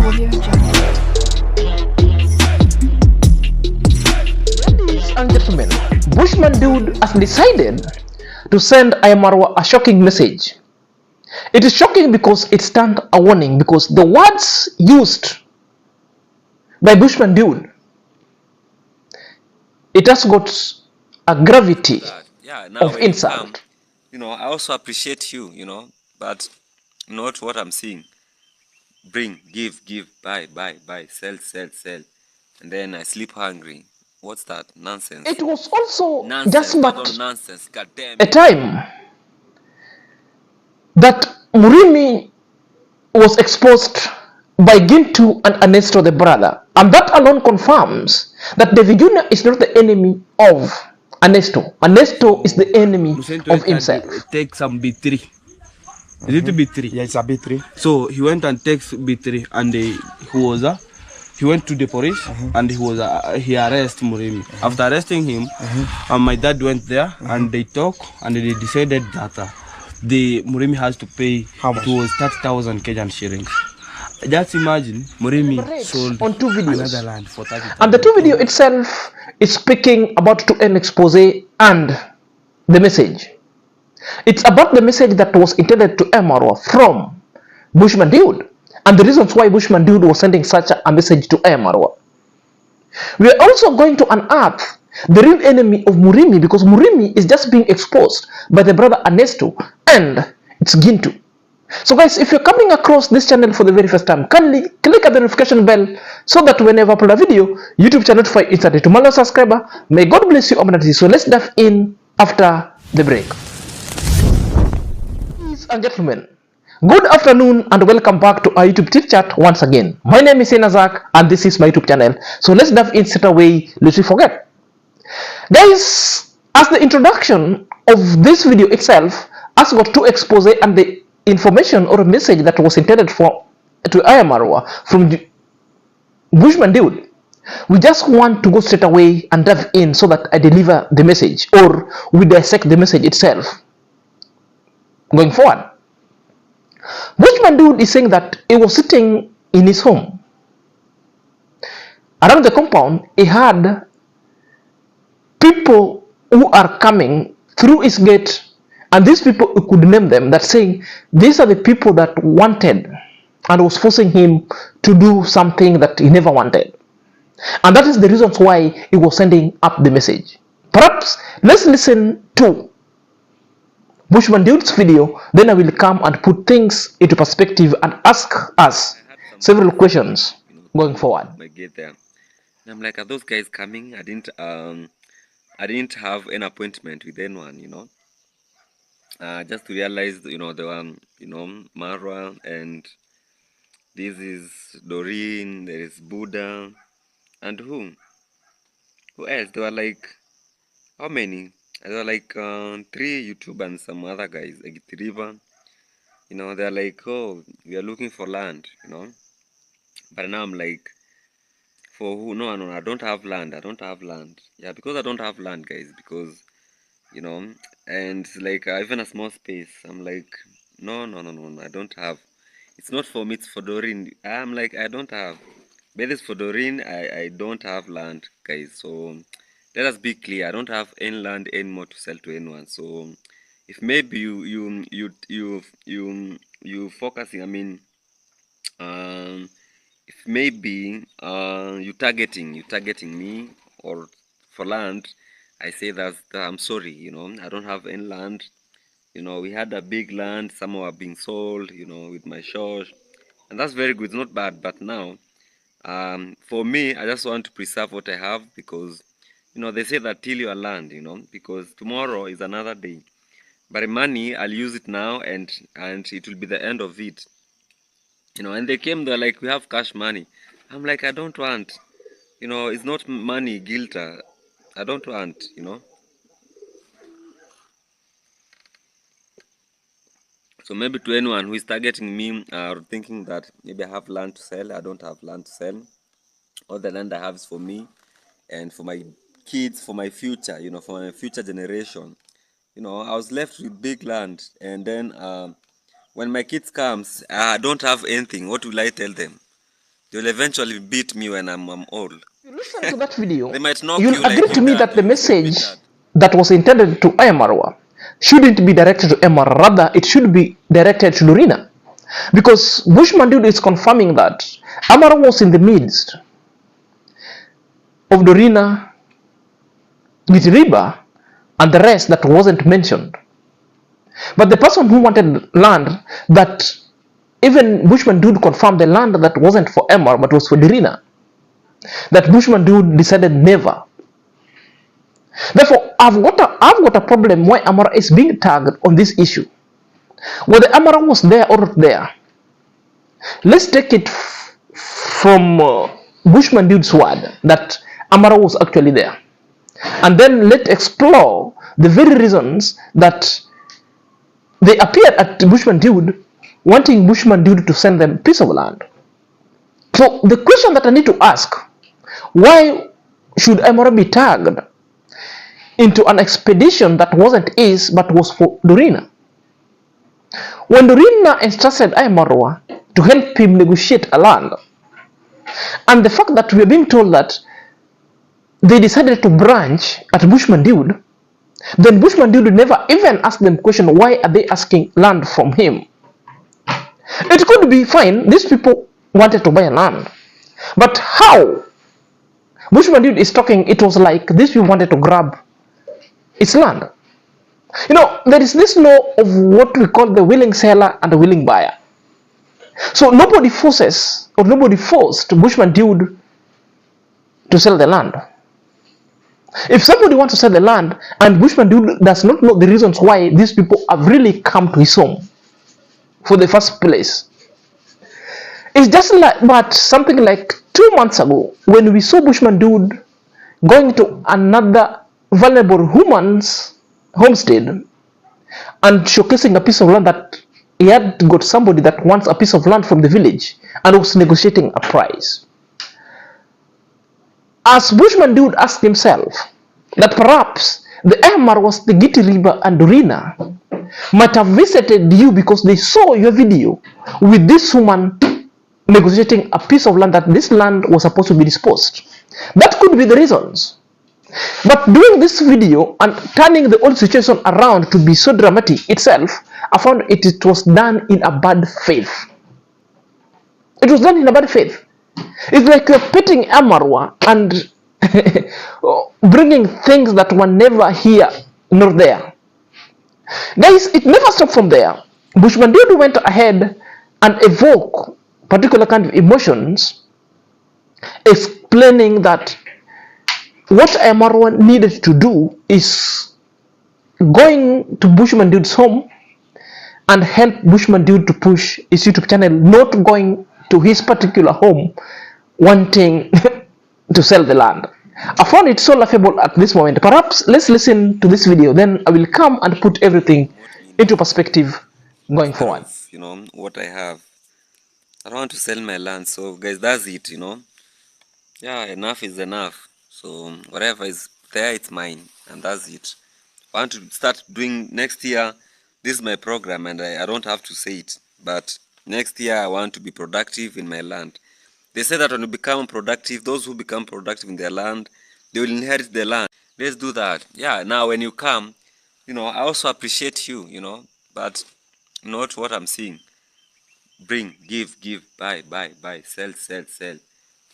Ladies and gentlemen, Bushman Dude has decided to send IAMarwa a shocking message. It is shocking because it stands a warning, because the words used by Bushman Dude, it has got a gravity of insult. I also appreciate you, but not what I'm seeing. Bring, give, buy, sell, and then I sleep hungry. What's that nonsense? It was also Nonsense, just but nonsense. God damn a it. time that Murimi was exposed by Gintu and Annesto, the brother, and that alone confirms that David Jr. is not the enemy of Annesto. Annesto is the enemy of himself. Take some B3. Is it B3? Yeah, it's a B3. So he went and takes B3, and he went to the police, and he arrested Murimi. After arresting him, my dad went there, and they talked, and they decided that the Murimi has to pay. How much? It was 30,000 Kenyan shillings. Just imagine, Murimi sold on 2 videos. another land for 30,000. And the 2 video itself is speaking about 2M expose and the message. It's about the message that was intended to IAMarwa from Bushman Dude, and the reasons why Bushman Dude was sending such a message to IAMarwa. We are also going to unearth the real enemy of Murimi, because Murimi is just being exposed by the brother Annesto, and it's Gintu. So guys, if you're coming across this channel for the very first time, kindly click at the notification bell so that whenever I upload a video, YouTube channel notify instantly. To my subscriber, may God bless you abundantly. So let's dive in after the break. Ladies and gentlemen, good afternoon and welcome back to our YouTube chit chat once again. My name is Inazak and this is my YouTube channel. So let's dive in straight away, lest we forget. Guys, as the introduction of this video itself has got 2 expose and the information or a message that was intended to IAMarwa from Bushman Dude, we just want to go straight away and dive in so that I deliver the message, or we dissect the message itself going forward. Bushman Dude is saying that he was sitting in his home. Around the compound, he had people who are coming through his gate, and these people, he could name them, that saying these are the people that wanted and was forcing him to do something that he never wanted. And that is the reasons why he was sending up the message. Perhaps let's listen to Bushman Dude's video, then I will come and put things into perspective and ask us several questions going forward. I get there. And I'm like, are those guys coming? I didn't have an appointment with anyone, just to realize, the one, Marwa, and this is Doreen, there is Buddha, and who else? There were like, how many? There were like 3 YouTube and some other guys, like River. They're like, oh, we are looking for land, But now I'm like, for who? No, I don't have land. Yeah, because I don't have land, guys, because, and it's like even a small space. I'm like, no, I don't have. It's not for me, it's for Doreen. I'm like, I don't have. But it's for Doreen, I don't have land, guys. So let us be clear. I don't have any land anymore to sell to anyone. So if maybe you focusing, I mean, if maybe you targeting me or for land, I say that I'm sorry. I don't have any land. We had a big land, some were being sold, with my church, and that's very good. It's not bad. But now, for me, I just want to preserve what I have, because they say that till your land, because tomorrow is another day. But the money, I'll use it now, and it will be the end of it. And they came, they're like, we have cash money. I'm like, I don't want, it's not money, guilt. I don't want, So maybe to anyone who is targeting me or thinking that maybe I have land to sell, I don't have land to sell. All the land I have is for me and for my kids, for my future, for my future generation. I was left with big land, and then when my kids comes, I don't have anything. What will I tell them? They will eventually beat me when I'm old. You listen to that video, They might knock you'll you like agree to your me dad. that the They will still beat message dad. that was intended to IAMarwa shouldn't be directed to IAMarwa, rather it should be directed to Lorena. Because BushmanDude is confirming that IAMarwa was in the midst of Dorina, Gitiriba, and the rest that wasn't mentioned. But the person who wanted land that even BushmanDude confirmed the land that wasn't for Emar but was for Dorina, that BushmanDude decided never. Therefore, I've got a problem why Amara is being tagged on this issue. Whether Amara was there or not there, let's take it from BushmanDude's word that Amara was actually there. And then let's explore the very reasons that they appeared at BushmanDude wanting BushmanDude to send them a piece of land. So the question that I need to ask, why should Amara be tagged into an expedition that wasn't his but was for Dorina? When Dorina entrusted IAMarwa to help him negotiate a land, and the fact that we are being told that they decided to branch at BushmanDude, then BushmanDude never even asked them question, why are they asking land from him? It could be fine, these people wanted to buy a land, but how? BushmanDude is talking, it was like these people wanted to grab its land. You know, there is this law of what we call the willing seller and the willing buyer. So nobody forces or nobody forced BushmanDude to sell the land. If somebody wants to sell the land and BushmanDude does not know the reasons why these people have really come to his home for the first place, it's just like but something like 2 months ago when we saw BushmanDude going to another vulnerable woman's homestead and showcasing a piece of land that he had got somebody that wants a piece of land from the village and was negotiating a price. As BushmanDude asked himself that perhaps the IAMarwas, the Gitiriba and Dorina might have visited you because they saw your video with this woman negotiating a piece of land that this land was supposed to be disposed. That could be the reasons. But doing this video and turning the whole situation around to be so dramatic itself, I found it was done in a bad faith. It was done in a bad faith. It's like you're pitting IAMarwa and bringing things that were never here nor there. Guys, it never stopped from there. BushmanDude went ahead and evoked particular kind of emotions, explaining that what IAMarwa needed to do is going to BushmanDude's home and help BushmanDude to push his YouTube channel, not going to his particular home wanting to sell the land. I found it so laughable at this moment. Perhaps let's listen to this video, then I will come and put everything into perspective going forward. You know what I have. I don't want to sell my land, so guys, that's it. You know, yeah, enough is enough. So whatever is there, it's mine, and that's it. I want to start doing next year. This is my program, and I don't have to say it, but next year I want to be productive in my land. They say that when you become productive, those who become productive in their land, they will inherit the land. Let's do that. Yeah, now when you come, you know, I also appreciate you, you know, but not what I'm seeing. Bring, give, buy, sell,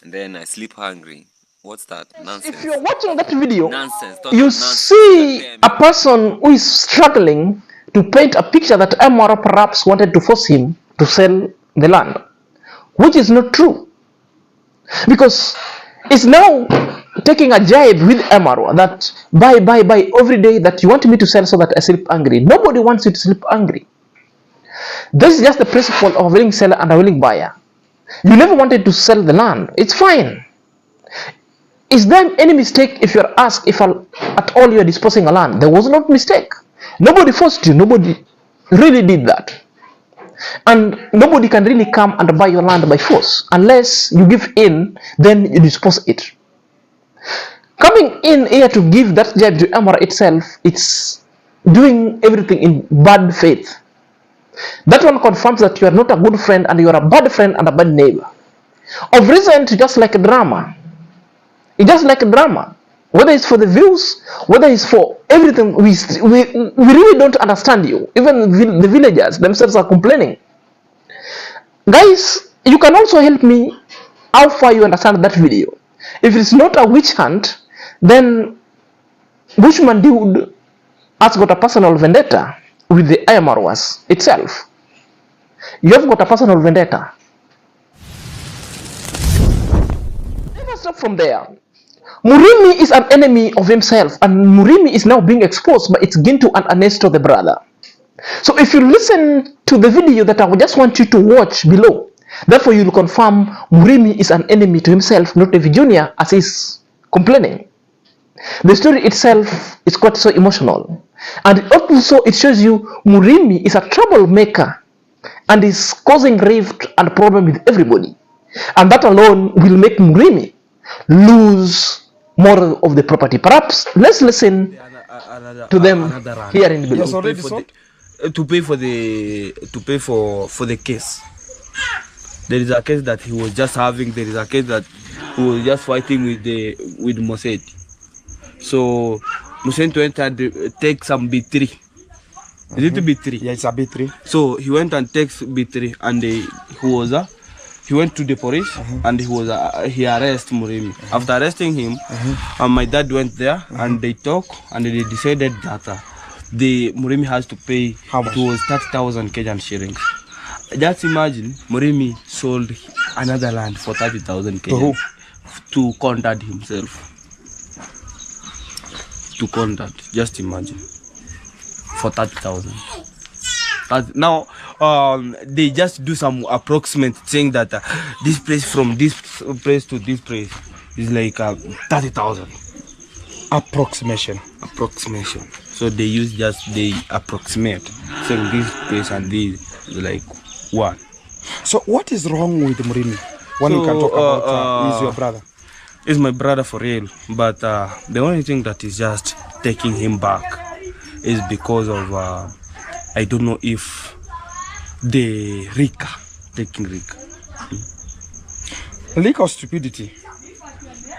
and then I sleep hungry. What's that? Nonsense. If you're watching that video, Nonsense. you see a person who is struggling to paint a picture that IAMarwa perhaps wanted to force him to sell the land, which is not true. Because it's now taking a jibe with IAMarwa that buy every day that you want me to sell so that I sleep hungry. Nobody wants you to sleep hungry. This is just the principle of a willing seller and a willing buyer. You never wanted to sell the land. It's fine. Is there any mistake if you're asked if at all you're disposing a land? There was no mistake. Nobody forced you. Nobody really did that. And nobody can really come and buy your land by force. Unless you give in, then you dispose it. Coming in here to give that jibe to IAMarwa itself, it's doing everything in bad faith. That one confirms that you are not a good friend and you are a bad friend and a bad neighbor. Of recent, just like a drama. It's just like a drama. Whether it's for the views, whether it's for everything, we really don't understand you. Even the villagers themselves are complaining. Guys, you can also help me how far you understand that video. If it's not a witch hunt, then BushmanDude has got a personal vendetta with the IAMarwas itself. You have got a personal vendetta. Never stop from there. Murimi is an enemy of himself, and Murimi is now being exposed by its Gintu Annesto, the brother. So if you listen to the video that I would just want you to watch below, therefore you will confirm Murimi is an enemy to himself, not David Jr. as he's complaining. The story itself is quite so emotional, and also it shows you Murimi is a troublemaker and is causing rift and problem with everybody, and that alone will make Murimi lose more of the property. Perhaps let's listen to them here in below. Yes, already sold? To pay for the case. There is a case that he was just having. There is a case that he was just fighting with Mossad. So Mossad went and take some B3. Is it B3? Yeah, it's a B3. So he went and takes B3, and he went to the police, and he arrested Murimi. After arresting him, my dad went there, and they talked, and they decided that the Murimi has to pay. How much? It was 30,000 Kenyan shillings. Just imagine, Murimi sold another land for 30,000 Kenyan. To who? To contact himself. To contact. Just imagine. For 30,000. Now, they just do some approximate saying that this place from this place to this place is like 30,000. Approximation. So they use they approximate. So this place and this is like one. So what is wrong with Murimi? When you can talk about he's your brother. He's my brother for real, but the only thing that is just taking him back is because of I don't know if the taking Rika. Leak or stupidity?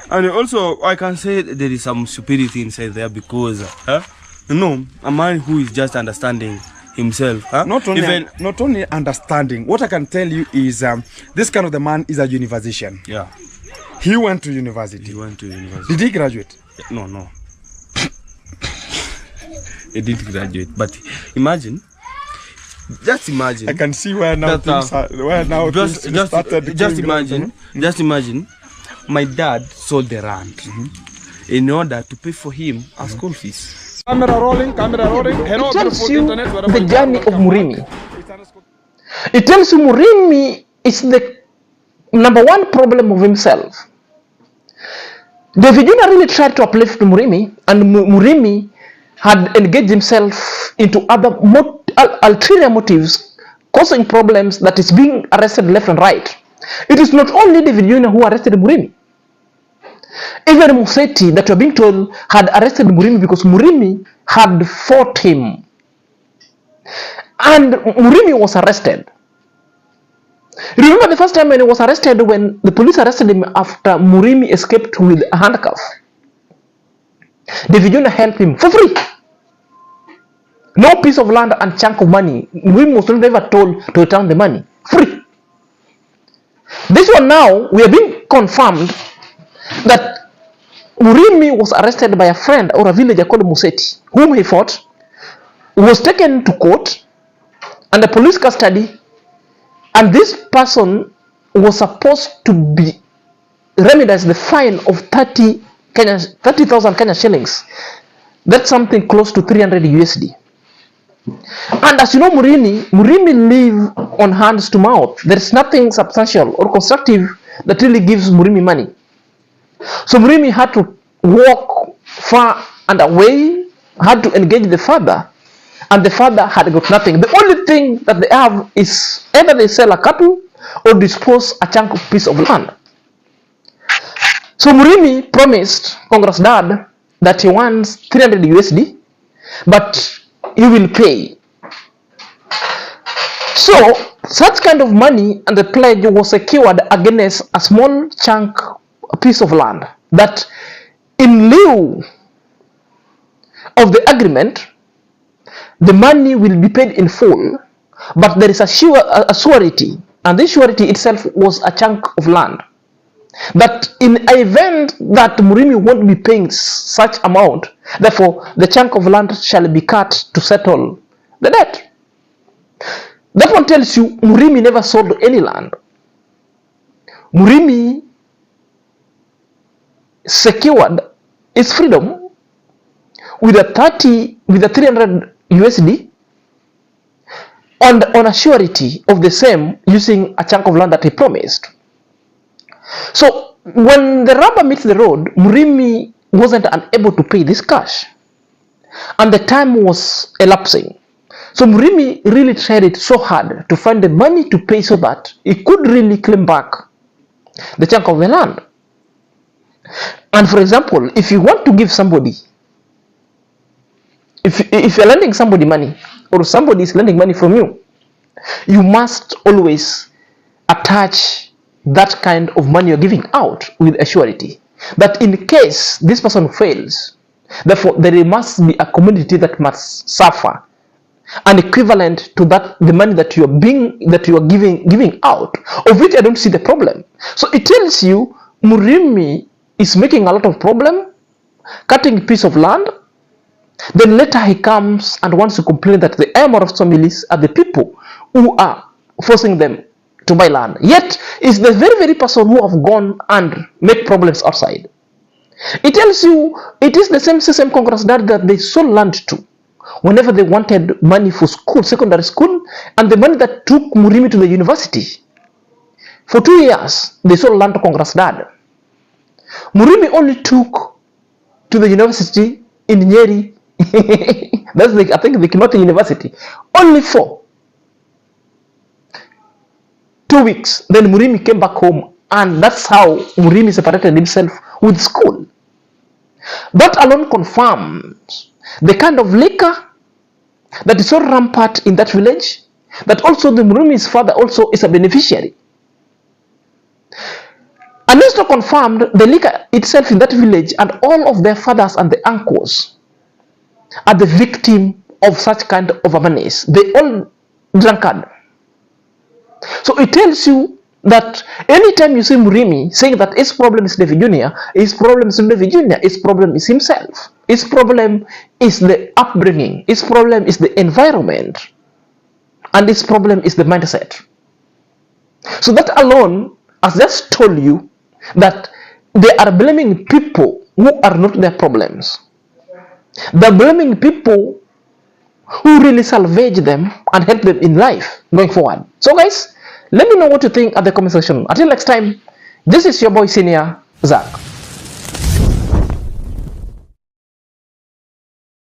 And also, I can say there is some stupidity inside there because, a man who is just understanding himself. Not only understanding. What I can tell you is this kind of the man is a universian. Yeah. He went to university. Did he graduate? No. He didn't graduate, but imagine. Just imagine. I can see where now things started. Just imagine. My dad sold the land in order to pay for him a school fees. Camera rolling. Hello, It tells you internet, the journey of Murimi. It tells you Murimi is the number one problem of himself. David Jr. really tried to uplift Murimi, and Murimi had engaged himself into other ulterior motives, causing problems that is being arrested left and right. It is not only David Jr. who arrested Murimi. Even Mossad, that we are being told, had arrested Murimi because Murimi had fought him. And Murimi was arrested. Remember the first time when he was arrested, when the police arrested him after Murimi escaped with a handcuff. David Jr. helped him for free. No piece of land and chunk of money. Murimi was never told to return the money. Free. This one now, we are being confirmed that Murimi was arrested by a friend or a villager called Mossad, whom he fought, was taken to court under police custody, and this person was supposed to be remedied the fine of 30,000 Kenya shillings. That's something close to 300 USD. And as you know, Murimi live on hands to mouth. There is nothing substantial or constructive that really gives Murimi money. So Murimi had to walk far and away, had to engage the father, and the father had got nothing. The only thing that they have is either they sell a cattle or dispose a chunk of piece of land. So Murimi promised Congress dad that he wants 300 USD, but he will pay. So Such kind of money and the pledge was secured against a small chunk, a piece of land, that in lieu of the agreement, the money will be paid in full, but there is a surety, and this surety itself was a chunk of land. That in an event that Murimi won't be paying such amount, therefore the chunk of land shall be cut to settle the debt. That one tells you Murimi never sold any land. Murimi secured his freedom with a 300 USD on a surety of the same, using a chunk of land that he promised. So when the rubber meets the road, Murimi wasn't unable to pay this cash, and the time was elapsing. So Murimi really tried it so hard to find the money to pay so that he could really claim back the chunk of the land. And for example, if you want to give somebody, if you're lending somebody money, or somebody is lending money from you, you must always attach that kind of money you're giving out with a surety, that in case this person fails, therefore there must be a community that must suffer, and equivalent to that, the money that you are giving out, of which I don't see the problem. So it tells you Murimi is making a lot of problem, cutting a piece of land. Then later he comes and wants to complain that the IAMarwa families are the people who are forcing them to buy land. Yet it's the very person who have gone and made problems outside. It tells you it is the same Congress that they sold land to whenever they wanted money for school, secondary school, and the money that took Murimi to the university. For 2 years, they sold land to Congress dad. Murimi only took to the university in Nyeri. That's I think the Kimoti University. Only for 2 weeks. Then Murimi came back home, and that's how Murimi separated himself with school. That alone confirms the kind of liquor that is so rampant in that village, that also the Murimi's father also is a beneficiary. Annesto confirmed the liquor itself in that village, and all of their fathers and the uncles are the victim of such kind of a menace. They all drunkard. So it tells you that anytime you see Murimi saying that his problem is David Jr., his problem is not David Jr., his problem is himself. His problem is the upbringing. His problem is the environment. And his problem is the mindset. So that alone has just told you that they are blaming people who are not their problems. They're blaming people who really salvage them and help them in life going forward. So guys, let me know what you think at the comment section. Until next time, this is your boy Senior Zach.